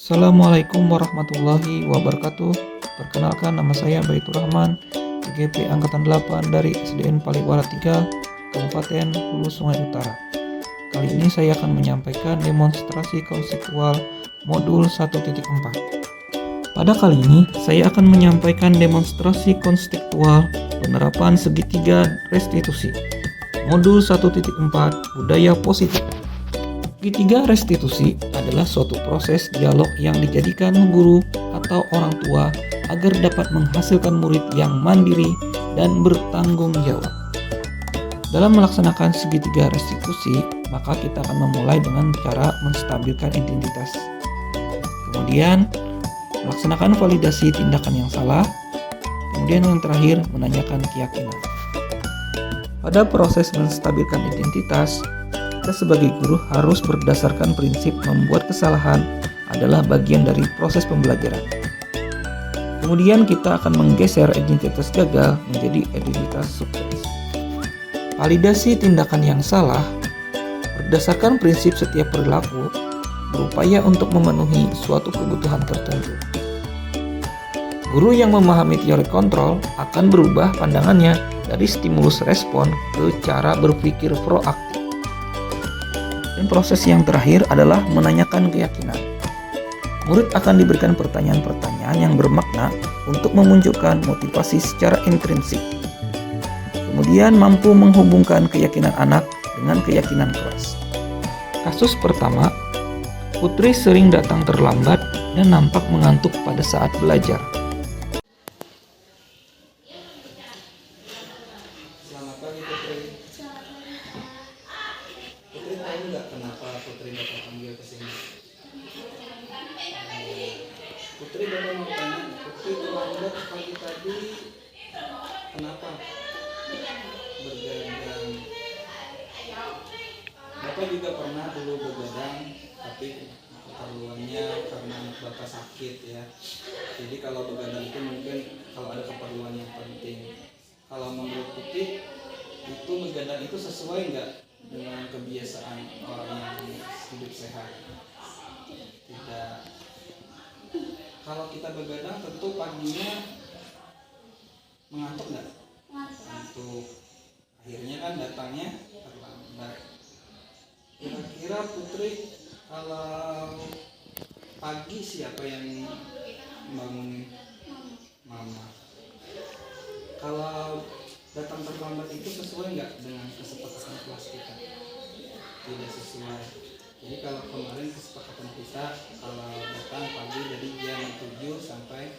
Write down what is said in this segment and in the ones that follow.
Assalamualaikum warahmatullahi wabarakatuh. Perkenalkan, nama saya Baitur Rahman, PGP Angkatan 8 dari SDN Paliwara 3, Kabupaten Hulu Sungai Utara. Kali ini saya akan menyampaikan demonstrasi konseptual modul 1.4. Pada kali ini, saya akan menyampaikan demonstrasi konseptual penerapan segitiga restitusi. Modul 1.4 Budaya Positif. Segitiga restitusi adalah suatu proses dialog yang dijadikan guru atau orang tua agar dapat menghasilkan murid yang mandiri dan bertanggung jawab. Dalam melaksanakan segitiga restitusi, maka kita akan memulai dengan cara menstabilkan identitas. Kemudian, melaksanakan validasi tindakan yang salah. Kemudian yang terakhir, menanyakan keyakinan. Pada proses menstabilkan identitas, kita sebagai guru harus berdasarkan prinsip membuat kesalahan adalah bagian dari proses pembelajaran. Kemudian kita akan menggeser identitas gagal menjadi identitas sukses. Validasi tindakan yang salah berdasarkan prinsip setiap perilaku berupaya untuk memenuhi suatu kebutuhan tertentu. Guru yang memahami teori kontrol akan berubah pandangannya dari stimulus respon ke cara berpikir proaktif. Dan proses yang terakhir adalah menanyakan keyakinan. Murid akan diberikan pertanyaan-pertanyaan yang bermakna untuk memunculkan motivasi secara intrinsik. Kemudian mampu menghubungkan keyakinan anak dengan keyakinan kelas. Kasus pertama, Putri sering datang terlambat dan nampak mengantuk pada saat belajar. Selamat pagi Putri. Putri tahu nggak kenapa Putri Bapak panggil ke sini? Putri Bapak mau tanya, Putri terlambat pagi tadi kenapa? Bergadang. Bapak juga pernah dulu begadang, tapi keperluannya karena anak Bapak sakit ya. Jadi kalau begadang itu mungkin kalau ada keperluan yang penting. Kalau menurut Putri, itu begadang itu sesuai nggak dengan kebiasaan orang yang hidup sehat? Tidak. Kalau kita begadang tentu paginya mengantuk nggak? Mengantuk. Akhirnya kan datangnya terlambat. Kira-kira Putri kalau pagi siapa yang bangunin? Mama. Kalau datang terlambat itu sesuai nggak dengan kesepakatan kelas kita? Tidak sesuai. Jadi kalau kemarin kesepakatan kita kalau datang pagi dari jam 7 sampai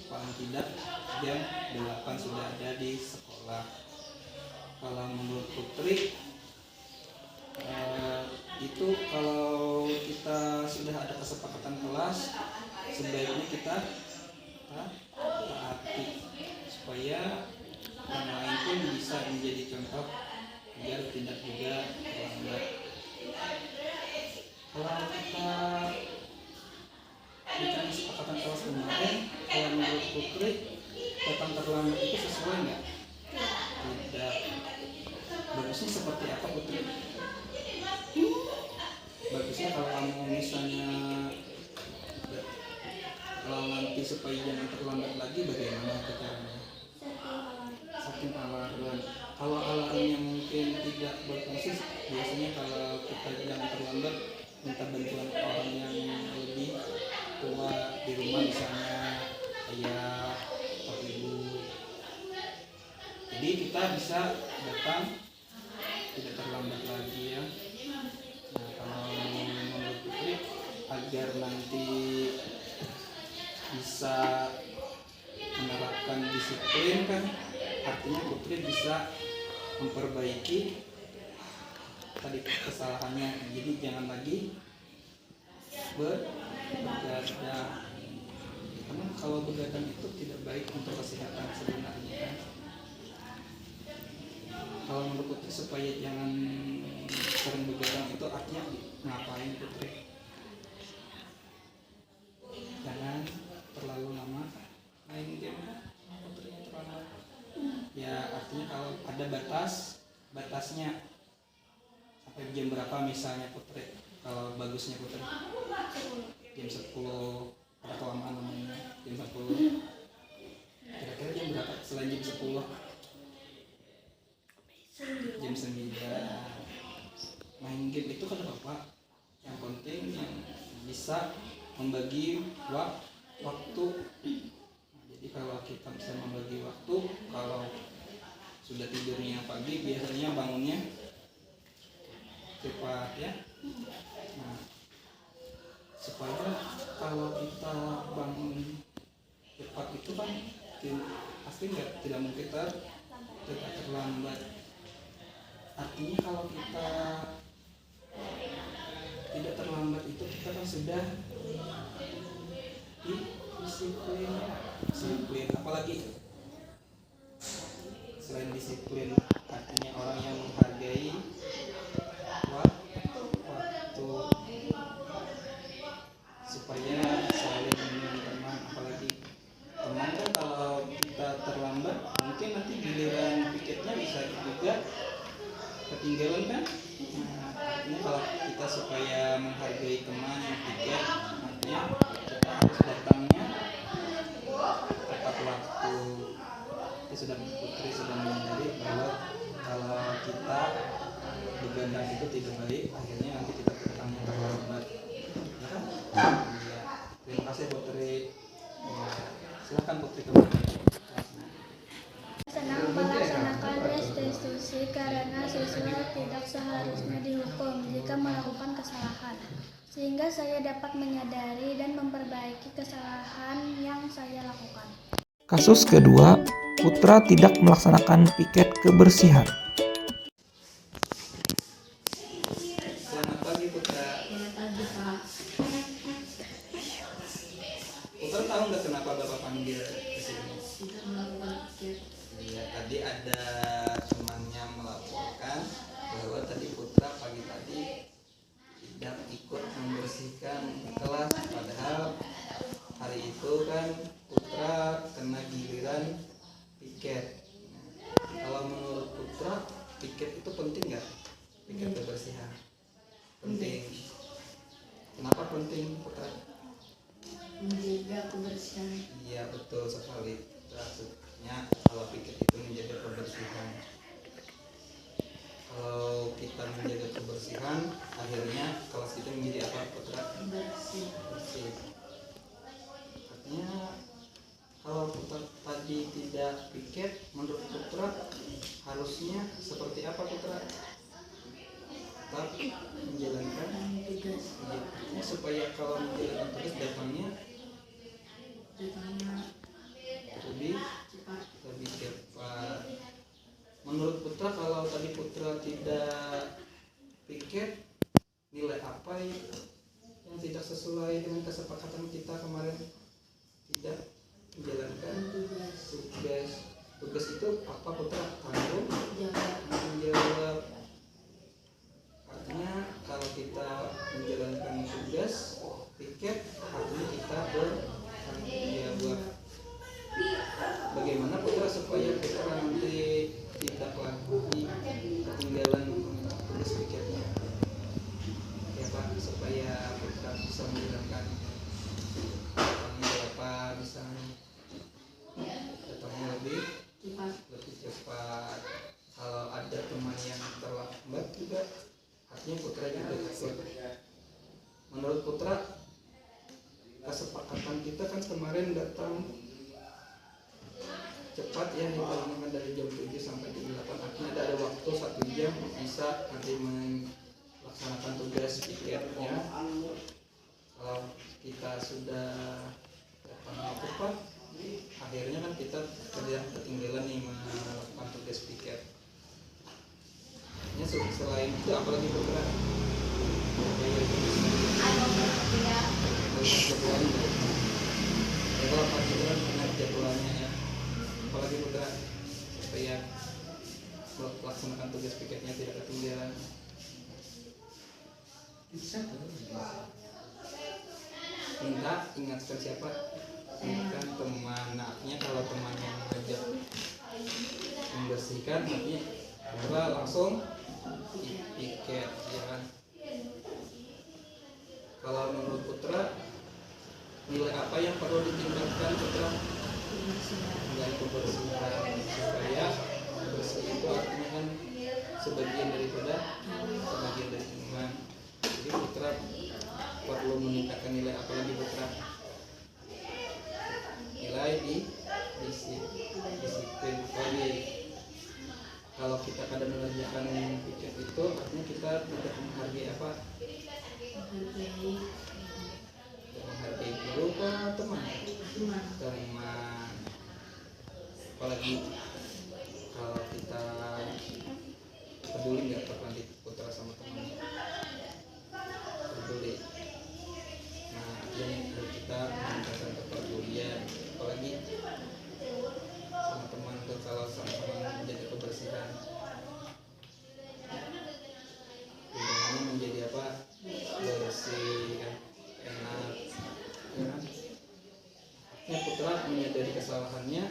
paling tidak jam 8 sudah ada di sekolah. Kalau menurut Putri itu kalau kita sudah ada kesepakatan kelas, sebaiknya kita taati supaya yang lain pun bisa menjadi contoh agar tidak juga terlambat. Kalau kita bicara kesepakatan kelas kemarin, kalau menurut Putri datang terlambat itu sesuai nggak? Tidak. Bagusnya seperti apa Putri? Bagusnya kalau kamu misalnya kalau nanti supaya jangan terlambat lagi, bagaimana caranya? Setting alarm. Kalau alarmnya mungkin tidak berfungsi, biasanya kalau kita jangan terlambat minta bantuan orang yang lebih tua di rumah, misalnya ayah atau ibu. Jadi kita bisa datang tidak terlambat lagi ya. Nah, kalau menurut Putri agar nanti bisa menerapkan disiplin kan, artinya Putri bisa memperbaiki tadi kesalahannya. Jadi jangan lagi begadang, karena kalau begadang itu tidak baik untuk kesehatan sebenarnya kan. Kalau menurut Putri supaya jangan sering begadang itu artinya ngapain Putri? Jangan terlalu lama main game Putri terlalu. Ya artinya kalau ada batasnya sampai jam berapa misalnya Putri, kalau bagusnya Putri jam 10 ada kelamaan namanya jam 10. Kira-kira jam berapa selain jam 10? Jam 9 main game itu kan apa? Yang penting yang bisa membagi waktu. Jadi kalau kita bisa membagi waktu, kalau sudah tidurnya pagi biasanya bangunnya cepat ya. Nah, supaya kalau kita bangun cepat itu kan pasti tidak mungkin tidak terlambat. Artinya kalau kita tidak terlambat itu kita kan sudah disiplin, apalagi selain disiplin artinya orang yang menghargai waktu, supaya saling mengenal teman. Apalagi teman kan kalau kita terlambat mungkin nanti giliran piketnya bisa juga ketinggalan kan. Nah, artinya kalau kita supaya menghargai teman yang piket, artinya kita harus datangnya tepat waktu. Putri sudah menyadari bahwa kalau kita begadang itu tidak baik, akhirnya nanti kita datangnya terlambat ya kan? Iya. Terima kasih Putri ya, silakan Putri kembali. Senang melaksanakan restitusi karena siswa tidak seharusnya dihukum jika melakukan kesalahan, sehingga saya dapat menyadari dan memperbaiki kesalahan yang saya lakukan. Kasus kedua, Putra tidak melaksanakan piket kebersihan. Selamat pagi Putra. Selamat pagi, Pak. Putra tahu nggak kenapa Bapak panggil ke sini? Tidak melakukan piket. Iya, tadi ada temannya melaporkan bahwa tadi Putra pagi tadi tidak ikut membersihkan kelas, padahal hari itu kan Putra kena giliran piket. Nah, kalau menurut Putra piket itu penting nggak? Piket kebersihan penting. Kenapa penting Putra? Menjaga kebersihan. Iya betul sekali. Maksudnya kalau piket itu menjaga kebersihan. Kalau kita menjaga kebersihan, akhirnya kelas itu menjadi apa Putra? Bersih. Bersih. Artinya kalau Putra tadi tidak piket, menurut Putra harusnya seperti apa Putra? Tetap menjalankan Tugas. ya, supaya kalau menjalankan tugas datangnya lebih Cepat. cepat. Menurut Putra kalau tadi Putra tidak piket, nilai apa yang tidak sesuai dengan kesepakatan kita kemarin? Tidak menjalankan tugas itu apa Putra? Tanggung jawab. Artinya kalau kita menjalankan tugas piket, artinya kita bertanggung jawab. Bagaimana Putra supaya Putra nanti tidak lagi ketinggalan tugas piketnya? Ya Pak, supaya Putra bisa menjalankan datangnya berapa, bisa datangnya lebih cepat. Kalau ada teman yang terlambat juga, artinya Putra juga ikut. Menurut Putra, kesepakatan kita kan kemarin datang cepat ya, hitungan dari jam 7 sampai jam 8, artinya ada waktu 1 jam bisa nanti melaksanakan tugas piketnya. Kalau kita sudah datang cepat, akhirnya kan kita ketinggalan nih melakukan tugas piket. Selain itu apalagi Putra? Jadwalnya. Ya kalau pagi itu kan ingat jadwalnya ya. Apalagi Putra supaya melaksanakan tugas piketnya tidak ketinggalan. Minta ingatkan siapa? Ingatkan teman. Artinya kalau teman yang mengajak membersihkan, artinya Putra langsung piket ya kan. Kalau menurut Putra nilai apa yang perlu ditingkatkan putra? Nilai kebersihan, supaya bersih itu artinya kan sebagian dari iman. Jadi putra perlu meningkatkan nilai apa lagi putra? Nilai disiplin. Kalau kita kadang mengerjakan piket itu artinya kita tidak menghargai apa? Menghargai guru atau teman. Apalagi kalau kita peduli nggak nanti putra sama teman, peduli. Nah, ini harus kita meningkatkan kepedulian, apalagi sama teman tuh, kalau sama-sama menjaga kebersihan. Ini menjadi apa? Bersih, enak. Ya. Artinya putra menyadari kesalahannya,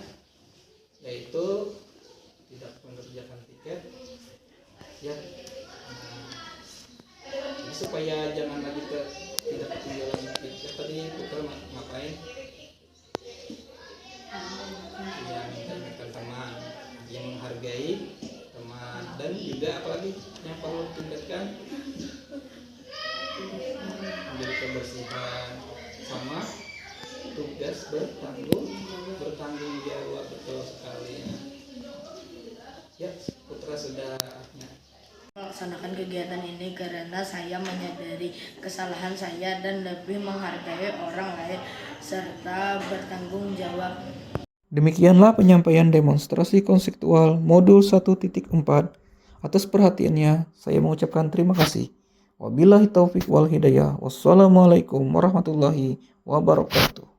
yaitu tidak mengerjakan piket, ya. Nah, jadi supaya jangan lagi tidak ketinggalan piket, tadi putra ngapain? Yang mengingatkan teman, yang menghargai teman, dan juga apalagi yang perlu tingkatkan, menjadi kebersihan sama tugas bertanggung jawab. Betul sekali ya putra sudah melaksanakan kegiatan ini karena saya menyadari kesalahan saya dan lebih menghargai orang lain serta bertanggung jawab. Demikianlah penyampaian demonstrasi konseptual modul 1.4. Atas perhatiannya, saya mengucapkan terima kasih. Wabillahi taufik wal hidayah. Wassalamualaikum warahmatullahi wabarakatuh.